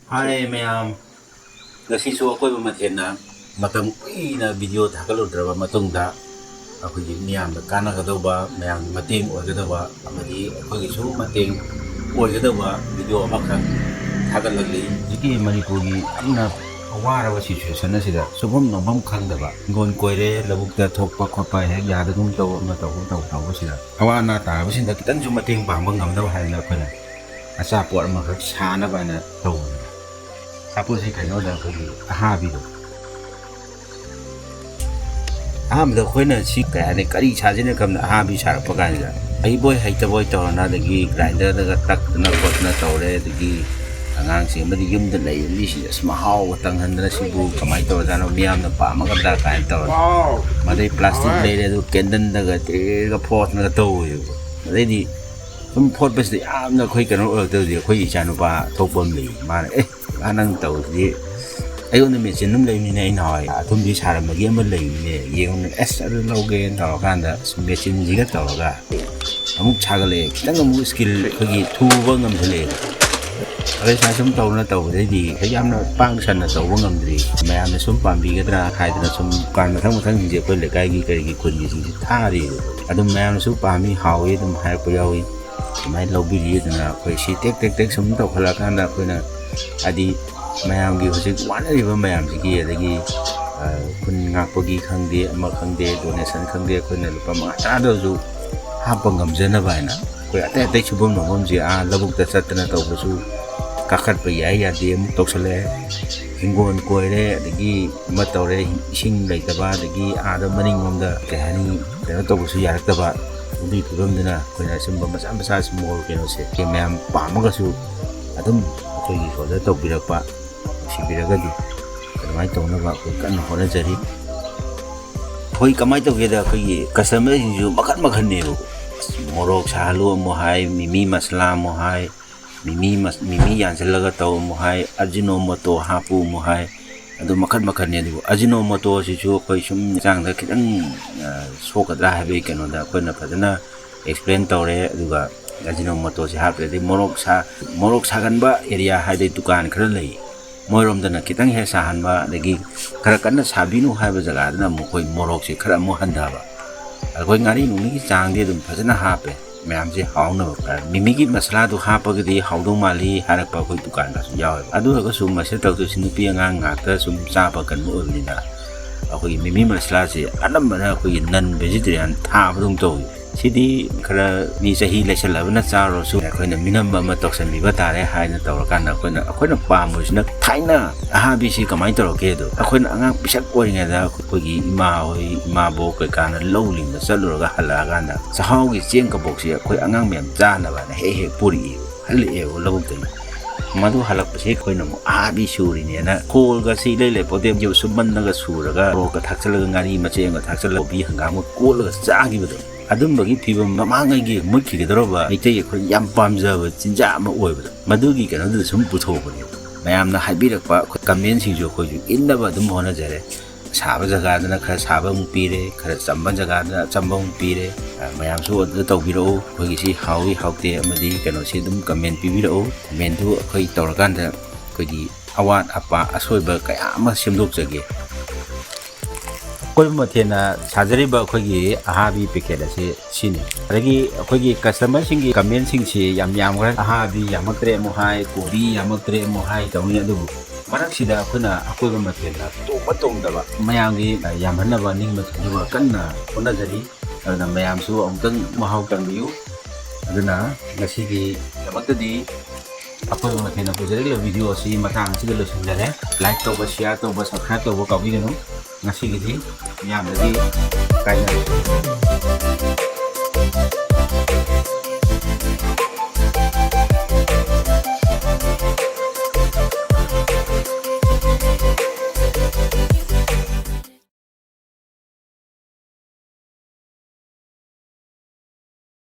Hai ma'am, ngasiso ako mamatyan na matang na video takaludra matungda ako yung miyam kana ka daw ba mayang mating o ka daw ba amadi ako isu mating o ka daw ba video amakang takalagli jiki manipuri amna awara ba situation na sila subom no bam khang da ba ngon koire labuk da thokpa khopa he ya da dum taw ma taw ba sila awana ta ba sinda kitan su mating ba ngam da hai na khana asa por ma kha sa na ba na taw Tapos si kayo daw ko habi do. Da ko na si kaya ni kari chaji na kam na habi sar pa kan ja. Ai boy hai ta boy to na dagi grinder na tak na kot na to le dagi angang si ma di yum da lai li si asma haw tang han na si bu kamai to da no miam na pa ma ka da kan to. Ma dai plastic le le do kendan da ga te ga pot na to yo. Ma dai di sum pot bes di am na khoi kan ro to di khoi cha no ba to pom li ma anang tàu thì ấy ông mình xin nắm lấy mình này nói thông đi xài mà game mình lấy mình nhiều S lâu game tàu gan đó mình xin gì cái tàu cả ông cha cái này đang có một skill cái gì thu vân ngầm thế này cái sao sống tàu nó tàu thế thì cái giam nó bang sân là tàu vân ngầm gì mẹ nó sống bàn vì cái ra khai nó sống quan mà một tháng gì vậy là cái quần gì tha thì đâm mẹ nó sống bàn mi hào ấy đâm hai cái dâu ấy mấy lâu bị gì thì là phải xí tết sống tàu là gan là phải là adi mayam gi hojik wana riba mayam gi adagi kun ngakpagi khangde ama khangde donation khangde kun lupa ma ta do ju hapang gamjana baina ko ate chubom no mom ji a labuk ta chatna to su kakhat pa ya dem toksale hingon koire adagi ma tawre sing lai ta ba adagi a da maning mom da kahani ta to su yarak ta ba udi pibam dina ko na simba masa small keno se ke mayam pa ma ga su adum ꯑꯩꯈꯣꯏꯒꯤ ꯁꯣꯗ ꯇꯧꯕꯤꯔꯛꯄ ꯅꯨꯡꯁꯤꯕꯤꯔꯒꯗꯤ ꯑꯗꯨꯃꯥꯏꯅ ꯇꯧꯅꯕ ꯑꯩꯈꯣꯏ ꯀꯟꯅ ꯍꯣꯠꯅꯖꯔꯤ ꯑꯩꯈꯣꯏ ꯀꯃꯥꯏꯅ ꯇꯧꯒꯦꯗ ꯑꯩꯈꯣꯏꯒꯤ ꯀꯁꯇꯃꯔꯁꯤꯡꯁꯨ ꯃꯈꯟ ꯃꯈꯟꯅꯦꯕ ꯃꯣꯔꯣꯛ ꯁꯥꯍꯜꯂꯨ ꯑꯃꯨꯛ ꯍꯥꯏ ꯃꯤꯃꯤ ꯃꯁꯂꯥ ꯑꯃꯨꯛ ꯍꯥꯏ ꯃꯤꯃꯤ ꯌꯥꯟꯁꯤꯜꯂꯒ ꯇꯧ ꯑꯃꯨꯛ ꯍꯥꯏ ꯑꯖꯤꯅꯣꯃꯣꯇꯣ ꯍꯥꯞꯄꯨ ꯑꯃꯨꯛ ꯍꯥꯏ ꯑꯗꯨ ꯃꯈꯟ ꯃꯈꯟꯅꯦ ꯑꯗꯨꯕꯨ ꯑꯖꯤꯅꯣꯃꯣꯇꯣ ꯑꯁꯤꯁꯨ ꯑꯩꯈꯣꯏ ꯁꯨꯝ ꯍꯛꯆꯥꯡꯗ ꯈꯤꯇꯪ ꯁꯣꯛꯀꯗ꯭ꯔꯥ ꯍꯥꯏꯕꯒꯤ ꯀꯩꯅꯣꯗ ꯑꯩꯈꯣꯏꯅ ꯐꯖꯅ ꯑꯦꯛꯁꯄ꯭ꯂꯦꯟ ꯇꯧꯔꯦ ꯑꯗꯨꯒ ꯑꯖꯤꯅꯣꯃꯣꯇꯣꯁꯦ ꯍꯥꯞꯇ꯭ꯔꯗꯤ ꯃꯣꯔꯣꯛ ꯁꯥꯒꯟꯕ ꯑꯦꯔꯤꯌꯥ ꯍꯥꯏꯗꯤ ꯗꯨꯀꯥꯟ ꯈꯔ ꯂꯩ ꯃꯣꯏꯔꯣꯝꯗꯅ ꯈꯤꯇꯪ ꯍꯦꯛ ꯁꯥꯍꯟꯕ ꯑꯗꯒꯤ ꯈꯔ ꯀꯟꯅ ꯁꯥꯕꯤꯅꯨ ꯍꯥꯏꯕ ꯖꯒꯥꯗꯅ ꯑꯃꯨꯛ ꯑꯩꯈꯣꯏ ꯃꯣꯔꯣꯛꯁꯦ ꯈꯔ ꯑꯃꯨꯛ ꯍꯟꯊꯕ ꯑꯩꯈꯣꯏ ꯉꯥꯔꯤ ꯅꯨꯡꯒꯤ ꯆꯥꯡꯗꯤ ꯑꯗꯨꯝ ꯐꯖꯅ ꯍꯥꯞꯄꯦ ꯃꯌꯥꯝꯁꯦ ꯍꯥꯎꯅꯕ ꯃꯤꯃꯤꯒꯤ ꯃꯁꯂꯥꯗꯨ ꯍꯥꯞꯄꯒꯗꯤ ꯍꯥꯎꯗꯧ ꯃꯥꯜꯂꯤ ꯍꯥꯏꯔꯛꯄ ꯑꯩꯈꯣꯏ ꯗꯨꯀꯥꯟꯗꯁꯨ ꯌꯥꯎꯋꯦꯕ ꯑꯗꯨ ꯑꯣꯏꯔꯒꯁꯨ ꯃꯁꯤ ꯇꯧꯗꯣꯏꯁꯤ ꯅꯨꯄꯤ ꯑꯉꯥꯡ ꯉꯥꯛꯇ ꯁꯨꯝ ꯆꯥꯕ ꯀꯟꯕ ꯑꯣꯏꯕꯅꯤꯅ ꯑꯩꯈꯣꯏꯒꯤ ꯃꯤꯃꯤ ꯃꯁꯂꯥꯁꯦ ꯑꯅꯝꯕꯅ ꯑꯩꯈꯣꯏꯒꯤ ꯅꯟ ꯚꯦꯖꯤꯇꯦꯔꯤꯌꯥꯟ ꯊꯥꯕꯗꯧ ꯇꯧꯋꯤ ꯁꯤꯗꯤ ꯈꯔ ꯃꯤ ꯆꯍꯤ ꯂꯩꯁꯜꯂꯕꯅ ꯆꯥꯔꯁꯨ ꯑꯩꯈꯣꯏꯅ ꯃꯤꯅꯝꯕ ꯑꯃ ꯇꯧꯁꯟꯕꯤꯕ ꯇꯥꯔꯦ ꯍꯥꯏꯅ ꯇꯧꯔꯀꯥꯟꯗ ꯑꯩꯈꯣꯏꯅ ꯄꯥꯝꯕꯁꯤꯅ ꯊꯥꯏꯅ ꯑꯍꯥꯕꯤꯁꯤ ꯀꯃꯥꯏꯅ ꯇꯧꯔꯛꯀꯦꯗꯣ ꯑꯩꯈꯣꯏꯅ ꯑꯉꯥꯡ ꯄꯤꯁꯛ ꯑꯣꯏꯔꯤꯉꯩꯗ ꯑꯩꯈꯣꯏꯒꯤ ꯏꯃꯥ ꯍꯣꯏ ꯏꯃꯥꯕꯣꯛ ꯀꯩꯀꯥꯅ ꯂꯧ ꯂꯤꯡꯕ ꯆꯠꯂꯨꯔꯒ ꯍꯜꯂꯛꯑꯀꯥꯟꯗ ꯆꯥꯛꯍꯥꯎꯒꯤ ꯆꯦꯡ ꯀꯕꯣꯛꯁꯦ ꯑꯩꯈꯣꯏ ꯑꯉꯥꯡ ꯃꯌꯥꯝ ꯆꯥꯅꯕꯅ ꯍꯦꯛ ꯄꯨꯔꯛꯑꯦꯕ ꯍꯜꯂꯛꯑꯦꯕ ꯂꯧꯕꯨꯛꯇꯒꯤ madu halak pasi koi na mo abi suri ni na kol ga si le potem jo suman na ga suraga ro ka thakchal ga ngari mache ga thakchal bi hanga mo kol ga cha gi bado adum bagi phibam mamangai gi mukhi ga dro ba itei khoi yam pamja ba chinja ma oi ba madu gi kana du sum putho ba ni mayam na haibi rak pa comment sing jo khoi ju in da ba dum hona jare saba jaga da na khara saba mu pire khara chamba jaga da chamba mu pire mayam su da tau bi ro khoi gi si hawi hawte amadi kano si dum comment pi bi ro comment du khoi tor kan da khoi gi awat apa asoi ba kaya ma semdok jage koi ma thena sajari ba khoi gi ahabi packet ase sini adagi khoi gi customer sing gi comment sing si yam gra ahabi yamaktre mo hai kobi yamaktre mo hai tawni adu marak sida khuna akoi ba mathena to patong da ba mayam gi yamhanna ba ning ma thani ba kanna khona jari aduna mayam su amtang mahau tang biu aduna ngasi gi yamakti akoi ba mathena pujari la video si matang si lo sing jare like to ba share to ba subscribe to ba ka bi no ngasi gi thi yam da gi kai na